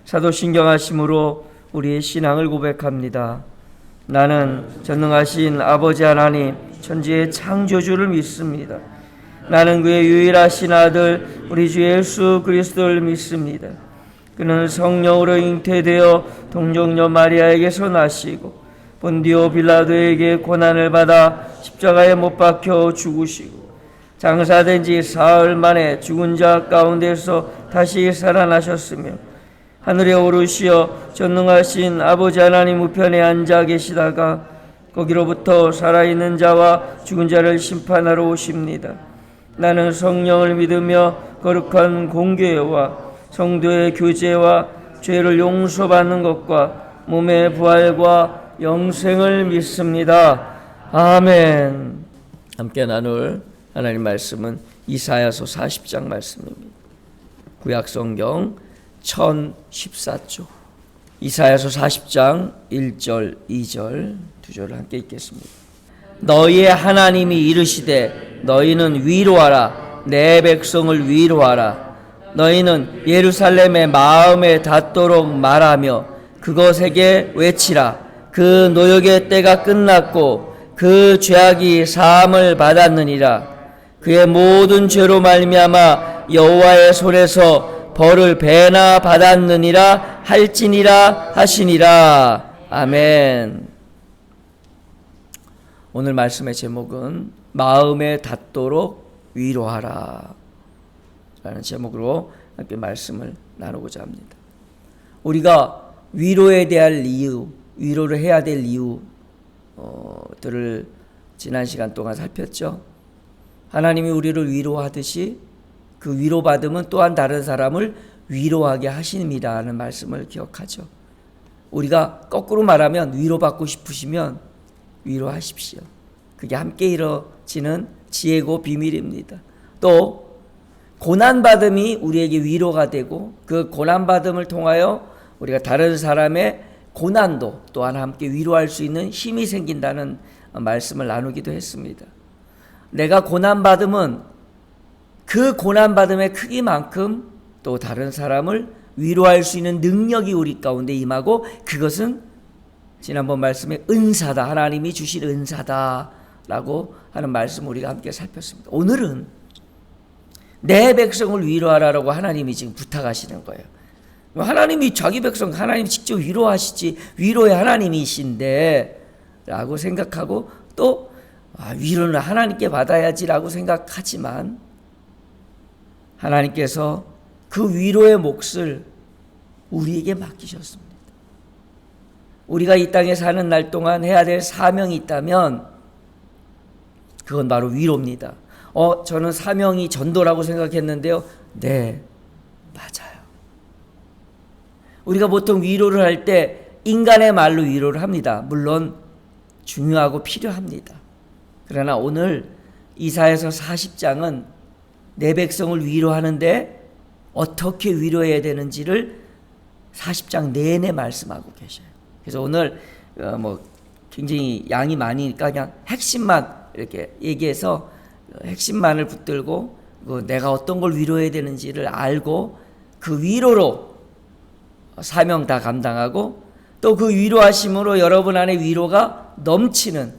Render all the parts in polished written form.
사도신경하심으로 우리의 신앙을 고백합니다. 나는 전능하신 아버지 하나님 천지의 창조주를 믿습니다. 나는 그의 유일하신 아들 우리 주 예수 그리스도를 믿습니다. 그는 성령으로 잉태되어 동정녀 마리아에게서 나시고 본디오 빌라도에게 고난을 받아 십자가에 못 박혀 죽으시고 장사된 지 사흘 만에 죽은 자 가운데서 다시 살아나셨으며 하늘에 오르시어 전능하신 아버지 하나님 우편에 앉아 계시다가 거기로부터 살아있는 자와 죽은 자를 심판하러 오십니다. 나는 성령을 믿으며 거룩한 공교회와 성도의 교제와 죄를 용서받는 것과 몸의 부활과 영생을 믿습니다. 아멘. 함께 나눌 하나님 말씀은 이사야서 40장 말씀입니다. 구약성경 1014조 이사야서 40장 1절 2절 두 절을 함께 읽겠습니다. 너희의 하나님이 이르시되 너희는 위로하라 내 백성을 위로하라. 너희는 예루살렘의 마음에 닿도록 말하며 그것에게 외치라. 그 노역의 때가 끝났고 그 죄악이 사함을 받았느니라. 그의 모든 죄로 말미암아 여호와의 손에서 벌을 배나 받았느니라 할지니라 하시니라. 아멘. 오늘 말씀의 제목은 마음에 닿도록 위로하라 라는 제목으로 함께 말씀을 나누고자 합니다. 우리가 위로에 대한 이유, 위로를 해야 될 이유들을 지난 시간 동안 살폈죠. 하나님이 우리를 위로하듯이 그 위로받음은 또한 다른 사람을 위로하게 하십니다라는 말씀을 기억하죠. 우리가 거꾸로 말하면 위로받고 싶으시면 위로하십시오. 그게 함께 이루어지는 지혜고 비밀입니다. 또 고난받음이 우리에게 위로가 되고 그 고난받음을 통하여 우리가 다른 사람의 고난도 또한 함께 위로할 수 있는 힘이 생긴다는 말씀을 나누기도 했습니다. 내가 고난받음은 그 고난받음의 크기만큼 또 다른 사람을 위로할 수 있는 능력이 우리 가운데 임하고 그것은 지난번 말씀에 은사다. 하나님이 주신 은사다라고 하는 말씀을 우리가 함께 살폈습니다. 오늘은 내 백성을 위로하라고 하나님이 지금 부탁하시는 거예요. 하나님이 자기 백성 하나님이 직접 위로하시지 위로의 하나님이신데 라고 생각하고 또 위로는 하나님께 받아야지라고 생각하지만 하나님께서 그 위로의 몫을 우리에게 맡기셨습니다. 우리가 이 땅에 사는 날 동안 해야 될 사명이 있다면 그건 바로 위로입니다. 저는 사명이 전도라고 생각했는데요. 네, 맞아요. 우리가 보통 위로를 할 때 인간의 말로 위로를 합니다. 물론 중요하고 필요합니다. 그러나 오늘 이사야서 40장은 내 백성을 위로하는데 어떻게 위로해야 되는지를 40장 내내 말씀하고 계셔요. 그래서 오늘 굉장히 양이 많으니까 그냥 핵심만 이렇게 얘기해서 핵심만을 붙들고 내가 어떤 걸 위로해야 되는지를 알고 그 위로로 사명 다 감당하고 또 그 위로하심으로 여러분 안에 위로가 넘치는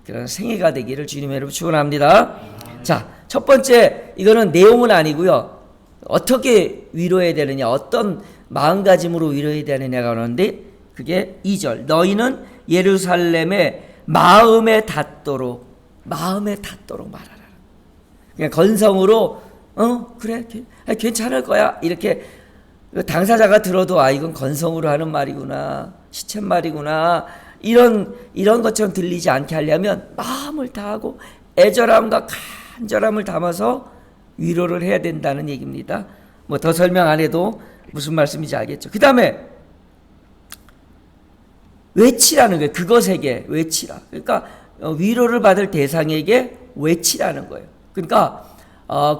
그런 생애가 되기를 주님의 이름으로 축원합니다. 자, 첫 번째 이거는 내용은 아니고요. 어떻게 위로해야 되느냐, 어떤 마음가짐으로 위로해야 되느냐가 오는데 그게 2절. 너희는 예루살렘의 마음에 닿도록 말하라. 그냥 건성으로 그래 괜찮을 거야 이렇게 당사자가 들어도 이건 건성으로 하는 말이구나, 시쳇말이구나 이런 것처럼 들리지 않게 하려면 마음을 다하고 애절함과 간절함을 담아서 위로를 해야 된다는 얘기입니다. 더 설명 안 해도 무슨 말씀인지 알겠죠. 그 다음에 외치라는 거예요. 그것에게 외치라. 그러니까 위로를 받을 대상에게 외치라는 거예요. 그러니까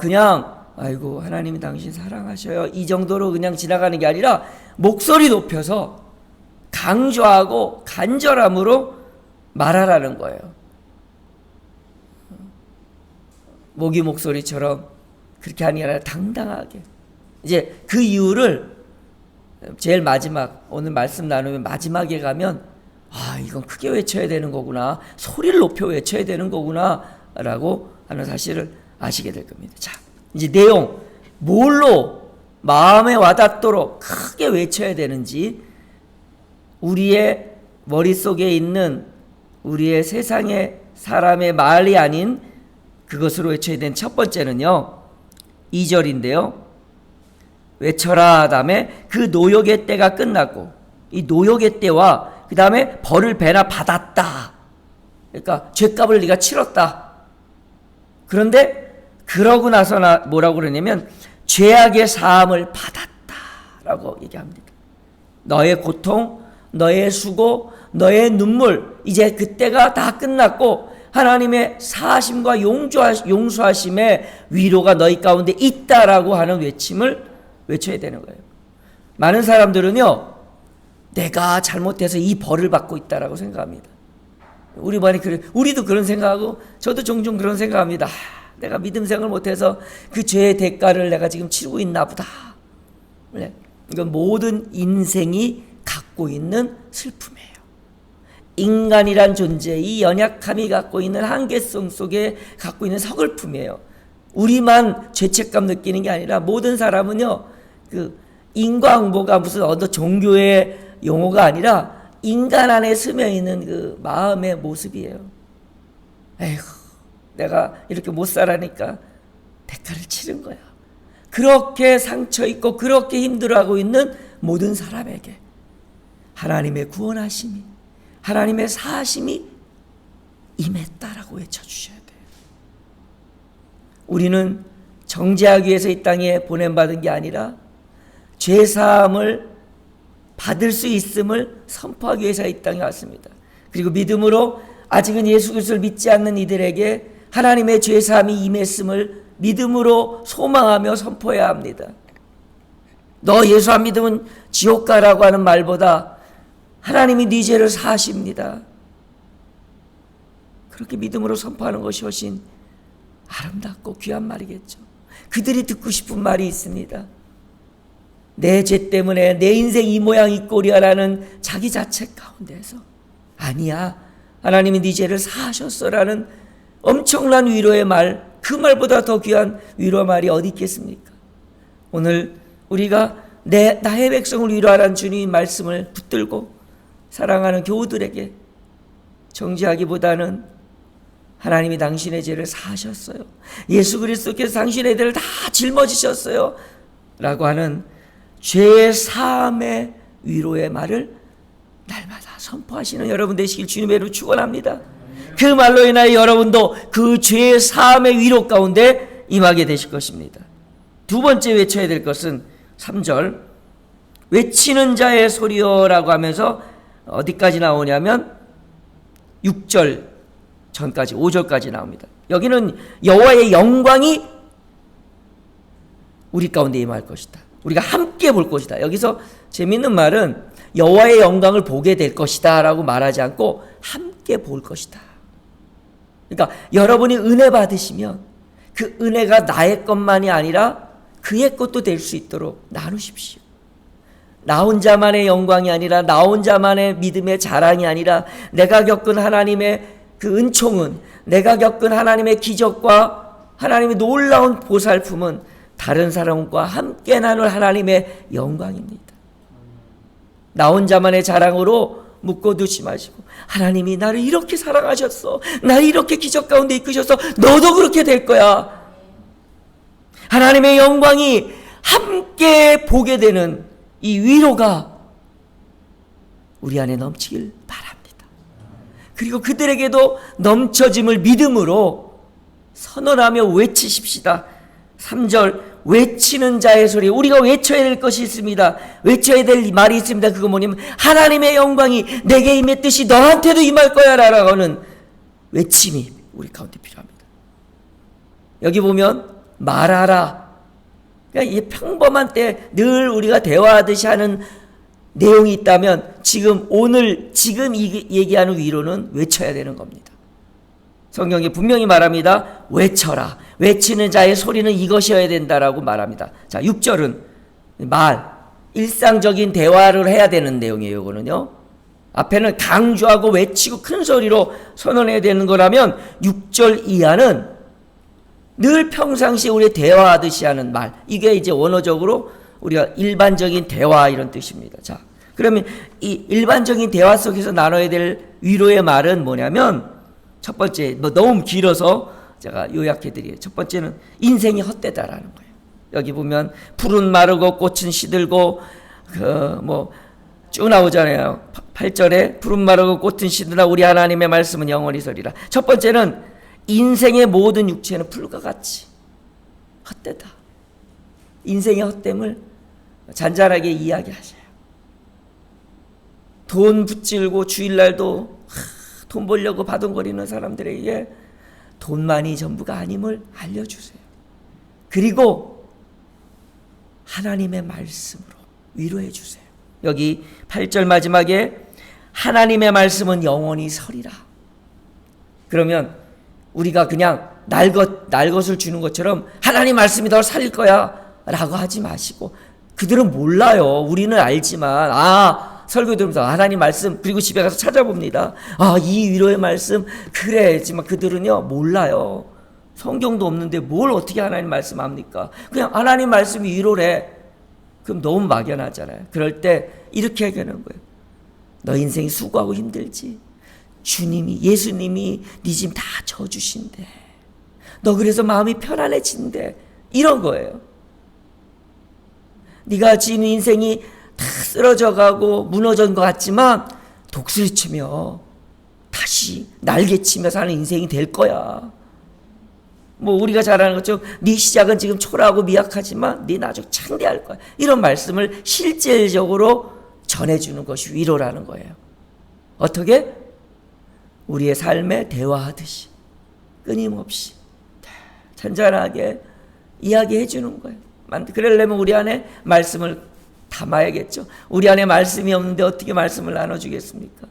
그냥 아이고 하나님이 당신 사랑하셔요 이 정도로 그냥 지나가는 게 아니라 목소리 높여서 강조하고 간절함으로 말하라는 거예요. 모기 목소리처럼 그렇게 아니라 당당하게. 이제 그 이유를 제일 마지막, 오늘 말씀 나누면 마지막에 가면 이건 크게 외쳐야 되는 거구나, 소리를 높여 외쳐야 되는 거구나 라고 하는 사실을 아시게 될 겁니다. 자, 이제 내용, 뭘로 마음에 와닿도록 크게 외쳐야 되는지, 우리의 머릿속에 있는 우리의 세상의 사람의 말이 아닌 그것으로 외쳐야 되는 첫 번째는요, 2절인데요. 외쳐라 다음에 그 노역의 때가 끝났고, 이 노역의 때와 그 다음에 벌을 배나 받았다. 그러니까 죄값을 네가 치렀다. 그런데 그러고 나서 뭐라고 그러냐면 죄악의 사함을 받았다라고 얘기합니다. 너의 고통, 너의 수고, 너의 눈물, 이제 그때가 다 끝났고 하나님의 사하심과 용서하심의 위로가 너희 가운데 있다라고 하는 외침을 외쳐야 되는 거예요. 많은 사람들은요, 내가 잘못해서 이 벌을 받고 있다라고 생각합니다. 우리도 그런 생각하고 저도 종종 그런 생각합니다. 내가 믿음 생활을 못해서 그 죄의 대가를 내가 지금 치르고 있나 보다. 이건 모든 인생이 갖고 있는 슬픔이에요. 인간이란 존재, 이 연약함이 갖고 있는 한계성 속에 갖고 있는 서글픔이에요. 우리만 죄책감 느끼는 게 아니라 모든 사람은요, 그 인과응보가 무슨 어떤 종교의 용어가 아니라 인간 안에 스며 있는 그 마음의 모습이에요. 에휴, 내가 이렇게 못 살아니까 대가를 치른 거야. 그렇게 상처 있고 그렇게 힘들어하고 있는 모든 사람에게 하나님의 구원하심이, 하나님의 사하심이 임했다라고 외쳐주셔야 돼요. 우리는 정죄하기 위해서 이 땅에 보냄받은 게 아니라 죄사함을 받을 수 있음을 선포하기 위해서 이 땅에 왔습니다. 그리고 믿음으로 아직은 예수 그리스도를 믿지 않는 이들에게 하나님의 죄사함이 임했음을 믿음으로 소망하며 선포해야 합니다. 너 예수 안 믿으면 지옥 가라고 하는 말보다 하나님이 네 죄를 사하십니다. 그렇게 믿음으로 선포하는 것이 훨씬 아름답고 귀한 말이겠죠. 그들이 듣고 싶은 말이 있습니다. 내 죄 때문에 내 인생 이 모양 이 꼴이야라는 자기 자책 가운데서 아니야, 하나님이 네 죄를 사하셨어라는 엄청난 위로의 말, 그 말보다 더 귀한 위로 말이 어디 있겠습니까? 오늘 우리가 나의 백성을 위로하라는 주님 말씀을 붙들고 사랑하는 교우들에게 정죄하기보다는 하나님이 당신의 죄를 사하셨어요, 예수 그리스도께서 당신의 죄를 다 짊어지셨어요 라고 하는 죄의 사함의 위로의 말을 날마다 선포하시는 여러분 되시길 주님의 이름으로 축원합니다. 그 말로 인하여 여러분도 그 죄의 사함의 위로 가운데 임하게 되실 것입니다. 두 번째 외쳐야 될 것은 3절 외치는 자의 소리여라고 하면서 어디까지 나오냐면 6절 전까지 5절까지 나옵니다. 여기는 여호와의 영광이 우리 가운데 임할 것이다, 우리가 함께 볼 것이다. 여기서 재밌는 말은 여호와의 영광을 보게 될 것이다 라고 말하지 않고 함께 볼 것이다. 그러니까 여러분이 은혜 받으시면 그 은혜가 나의 것만이 아니라 그의 것도 될 수 있도록 나누십시오. 나 혼자만의 영광이 아니라 나 혼자만의 믿음의 자랑이 아니라 내가 겪은 하나님의 그 은총은, 내가 겪은 하나님의 기적과 하나님의 놀라운 보살품은 다른 사람과 함께 나눌 하나님의 영광입니다. 나 혼자만의 자랑으로 묶어두지 마시고 하나님이 나를 이렇게 사랑하셨어, 나를 이렇게 기적 가운데 이끄셔서 너도 그렇게 될 거야. 하나님의 영광이 함께 보게 되는 이 위로가 우리 안에 넘치길 바랍니다. 그리고 그들에게도 넘쳐짐을 믿음으로 선언하며 외치십시다. 3절 외치는 자의 소리, 우리가 외쳐야 될 것이 있습니다. 외쳐야 될 말이 있습니다. 그거 뭐냐면 하나님의 영광이 내게 임했듯이 너한테도 임할 거야 라고 하는 외침이 우리 가운데 필요합니다. 여기 보면 말하라, 그러니까 이 평범한 때 늘 우리가 대화하듯이 하는 내용이 있다면 지금 이 얘기하는 위로는 외쳐야 되는 겁니다. 성경이 분명히 말합니다. 외쳐라. 외치는 자의 소리는 이것이어야 된다라고 말합니다. 자, 6절은 말, 일상적인 대화를 해야 되는 내용이에요. 이거는요. 앞에는 강조하고 외치고 큰 소리로 선언해야 되는 거라면 6절 이하는 늘 평상시에 우리 대화하듯이 하는 말. 이게 이제 원어적으로 우리가 일반적인 대화 이런 뜻입니다. 자, 그러면 이 일반적인 대화 속에서 나눠야 될 위로의 말은 뭐냐면 첫 번째, 뭐 너무 길어서 제가 요약해 드릴게요. 첫 번째는 인생이 헛되다라는 거예요. 여기 보면 푸른 마르고 꽃은 시들고 쭉 나오잖아요. 8절에 푸른 마르고 꽃은 시드나 우리 하나님의 말씀은 영원히 서리라. 첫 번째는 인생의 모든 육체는 풀과 같이 헛되다. 인생의 헛됨을 잔잔하게 이야기하셔요. 돈 붙들고 주일날도 돈 벌려고 바둥거리는 사람들에게 돈만이 전부가 아님을 알려주세요. 그리고 하나님의 말씀으로 위로해 주세요. 여기 8절 마지막에 하나님의 말씀은 영원히 서리라. 그러면 우리가 그냥 날 것을 주는 것처럼 하나님 말씀이 널 살릴 거야 라고 하지 마시고, 그들은 몰라요. 우리는 알지만 설교 들으면서 하나님 말씀, 그리고 집에 가서 찾아봅니다. 이 위로의 말씀 그래 했지만 그들은요 몰라요. 성경도 없는데 뭘 어떻게 하나님 말씀 합니까? 그냥 하나님 말씀이 위로래. 그럼 너무 막연하잖아요. 그럴 때 이렇게 얘기하는 거예요. 너 인생이 수고하고 힘들지? 주님이, 예수님이 네 짐 다 져주신대. 너 그래서 마음이 편안해진대. 이런 거예요. 네가 지금 인생이 다 쓰러져가고 무너진 것 같지만 독수리치며 다시 날개치며 사는 인생이 될 거야. 우리가 잘 아는 것처럼 네 시작은 지금 초라하고 미약하지만 네 나중에 창대할 거야. 이런 말씀을 실질적으로 전해주는 것이 위로라는 거예요. 어떻게? 우리의 삶에 대화하듯이 끊임없이 잔잔하게 이야기해 주는 거예요. 그러려면 우리 안에 말씀을 담아야겠죠. 우리 안에 말씀이 없는데 어떻게 말씀을 나눠주겠습니까?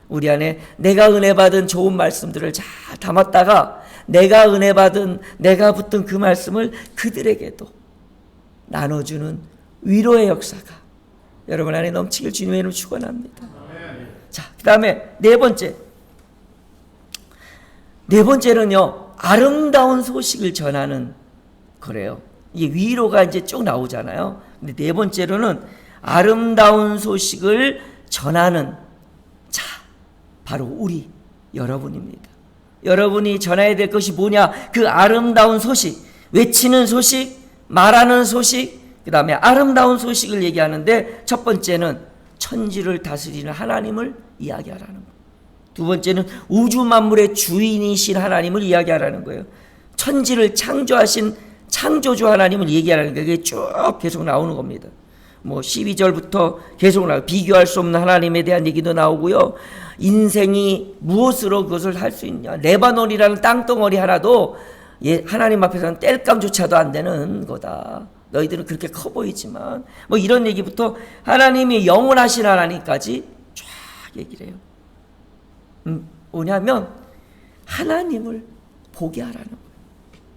우리 안에 내가 은혜 받은 좋은 말씀들을 잘 담았다가 내가 은혜 받은, 내가 붙든 그 말씀을 그들에게도 나눠주는 위로의 역사가 여러분 안에 넘치길 주님의 이름으로 축원합니다. 자, 그 다음에 네 번째는요, 아름다운 소식을 전하는 거래요. 이게 위로가 이제 쭉 나오잖아요. 근데 네 번째로는 아름다운 소식을 전하는 자, 바로 우리 여러분입니다. 여러분이 전해야 될 것이 뭐냐? 그 아름다운 소식, 외치는 소식, 말하는 소식, 그 다음에 아름다운 소식을 얘기하는데 첫 번째는 천지를 다스리는 하나님을 이야기하라는 거예요. 두 번째는 우주 만물의 주인이신 하나님을 이야기하라는 거예요. 천지를 창조하신 창조주 하나님을 얘기하라는 게 그게 쭉 계속 나오는 겁니다. 12절부터 계속 비교할 수 없는 하나님에 대한 얘기도 나오고요. 인생이 무엇으로 그것을 할 수 있냐. 레바논이라는 땅덩어리 하나도 하나님 앞에서는 땔감조차도 안 되는 거다. 너희들은 그렇게 커 보이지만 이런 얘기부터 하나님이 영원하신 하나님까지 쫙 얘기를 해요. 뭐냐면 하나님을 보게 하라는 거예요.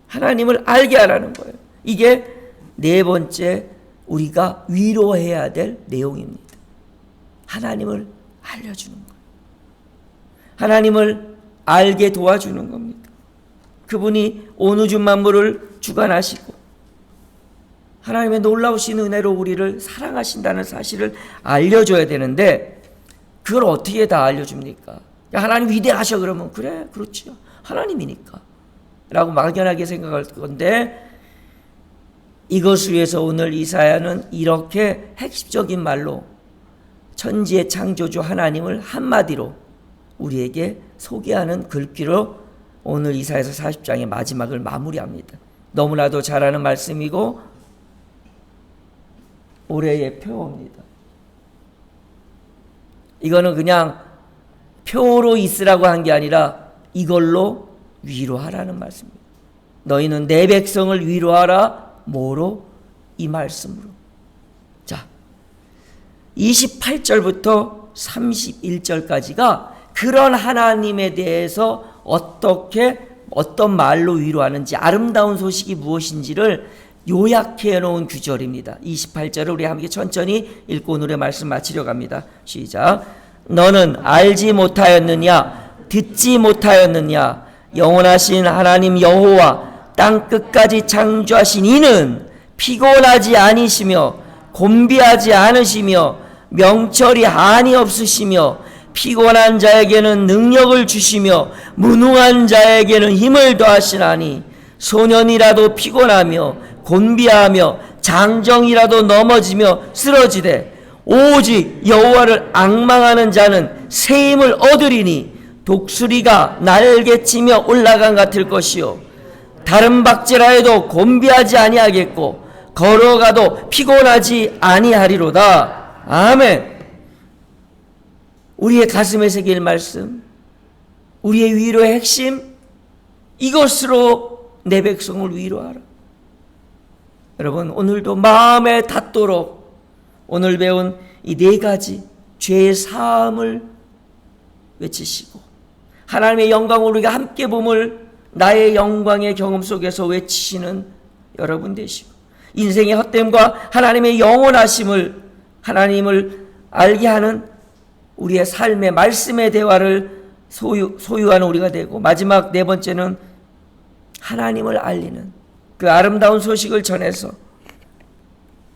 하나님을 알게 하라는 거예요. 이게 네 번째 우리가 위로해야 될 내용입니다. 하나님을 알려주는 거예요. 하나님을 알게 도와주는 겁니다. 그분이 온 우주 만물을 주관하시고 하나님의 놀라우신 은혜로 우리를 사랑하신다는 사실을 알려줘야 되는데 그걸 어떻게 다 알려줍니까? 하나님 위대하셔 그러면 그래 그렇지요. 하나님이니까 라고 막연하게 생각할 건데 이것을 위해서 오늘 이사야는 이렇게 핵심적인 말로 천지의 창조주 하나님을 한마디로 우리에게 소개하는 글귀로 오늘 이사야서 40장의 마지막을 마무리합니다. 너무나도 잘 아는 말씀이고 올해의 표어입니다. 이거는 그냥 표로 있으라고 한 게 아니라 이걸로 위로하라는 말씀입니다. 너희는 내 백성을 위로하라. 뭐로? 이 말씀으로. 자, 28절부터 31절까지가 그런 하나님에 대해서 어떤 말로 위로하는지, 아름다운 소식이 무엇인지를 요약해 놓은 구절입니다. 28절을 우리 함께 천천히 읽고 오늘의 말씀 마치려 갑니다. 시작. 너는 알지 못하였느냐? 듣지 못하였느냐? 영원하신 하나님 여호와 땅 끝까지 창조하신 이는 피곤하지 아니시며 곤비하지 않으시며 명철이 한이 없으시며 피곤한 자에게는 능력을 주시며 무능한 자에게는 힘을 더하시나니 소년이라도 피곤하며 곤비하며 장정이라도 넘어지며 쓰러지되 오직 여호와를 앙망하는 자는 새 힘을 얻으리니 독수리가 날개치며 올라간 같을 것이요 다른 박제라 해도 곤비하지 아니하겠고 걸어가도 피곤하지 아니하리로다. 아멘. 우리의 가슴에 새길 말씀, 우리의 위로의 핵심, 이것으로 내 백성을 위로하라. 여러분, 오늘도 마음에 닿도록 오늘 배운 이 네 가지 죄의 사함을 외치시고 하나님의 영광을 우리가 함께 봄을 나의 영광의 경험 속에서 외치시는 여러분 되시고 인생의 헛됨과 하나님의 영원하심을 하나님을 알게 하는 우리의 삶의 말씀의 대화를 소유하는 우리가 되고 마지막 네 번째는 하나님을 알리는 그 아름다운 소식을 전해서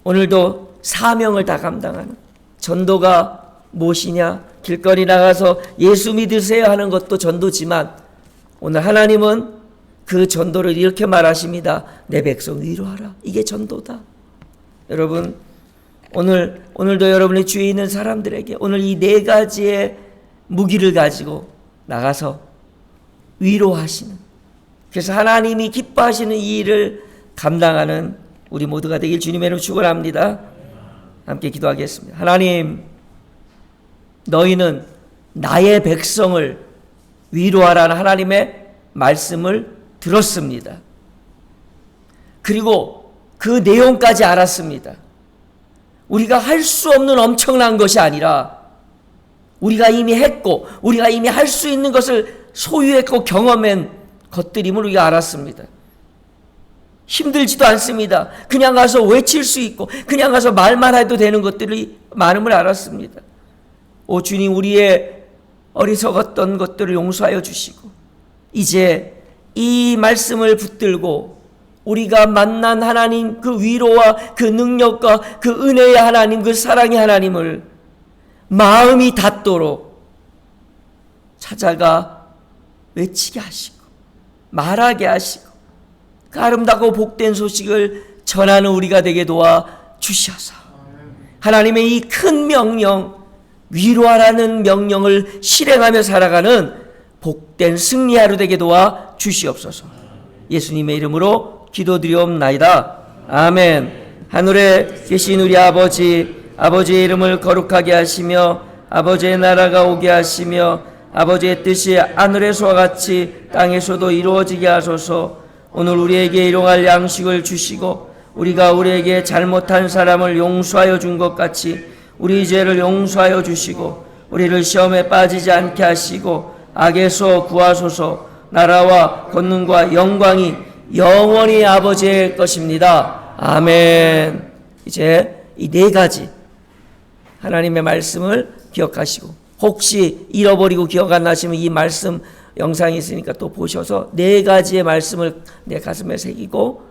오늘도 사명을 다 감당하는 전도가 무엇이냐? 길거리 나가서 예수 믿으세요 하는 것도 전도지만 오늘 하나님은 그 전도를 이렇게 말하십니다. 내 백성 위로하라. 이게 전도다. 여러분, 오늘도 여러분의 주위에 있는 사람들에게 오늘 이 네 가지의 무기를 가지고 나가서 위로하시는, 그래서 하나님이 기뻐하시는 이 일을 감당하는 우리 모두가 되길 주님의 이름으로 축원합니다. 함께 기도하겠습니다. 하나님, 너희는 나의 백성을 위로하라는 하나님의 말씀을 들었습니다. 그리고 그 내용까지 알았습니다. 우리가 할 수 없는 엄청난 것이 아니라 우리가 이미 했고 우리가 이미 할 수 있는 것을 소유했고 경험한 것들임을 우리가 알았습니다. 힘들지도 않습니다. 그냥 가서 외칠 수 있고 그냥 가서 말만 해도 되는 것들이 많음을 알았습니다. 오 주님, 우리의 어리석었던 것들을 용서하여 주시고 이제 이 말씀을 붙들고 우리가 만난 하나님 그 위로와 그 능력과 그 은혜의 하나님, 그 사랑의 하나님을 마음이 닿도록 찾아가 외치게 하시고 말하게 하시고 그 아름다고 복된 소식을 전하는 우리가 되게 도와 주셔서 하나님의 이 큰 명령, 위로하라는 명령을 실행하며 살아가는 복된 승리하루 되게 도와 주시옵소서. 예수님의 이름으로 기도드리옵나이다. 아멘. 하늘에 계신 우리 아버지의 이름을 거룩하게 하시며 아버지의 나라가 오게 하시며 아버지의 뜻이 하늘에서와 같이 땅에서도 이루어지게 하소서. 오늘 우리에게 일용할 양식을 주시고 우리가 우리에게 잘못한 사람을 용서하여 준 것 같이 우리 죄를 용서하여 주시고 우리를 시험에 빠지지 않게 하시고 악에서 구하소서. 나라와 권능과 영광이 영원히 아버지의 것입니다. 아멘. 이제 이 네 가지 하나님의 말씀을 기억하시고 혹시 잃어버리고 기억 안 나시면 이 말씀 영상이 있으니까 또 보셔서 네 가지의 말씀을 내 가슴에 새기고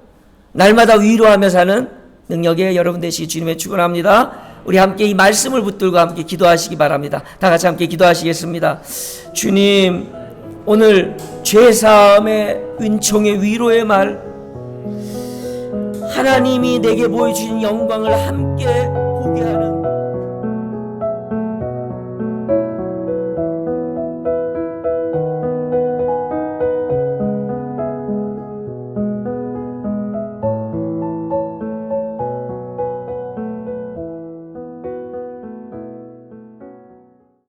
날마다 위로하며 사는 능력의 여러분 되시기 주님의 축원합니다. 우리 함께 이 말씀을 붙들고 함께 기도하시기 바랍니다. 다 같이 함께 기도하시겠습니다. 주님, 오늘 죄사함의 은총의 위로의 말, 하나님이 내게 보여주신 영광을 함께 보게 하는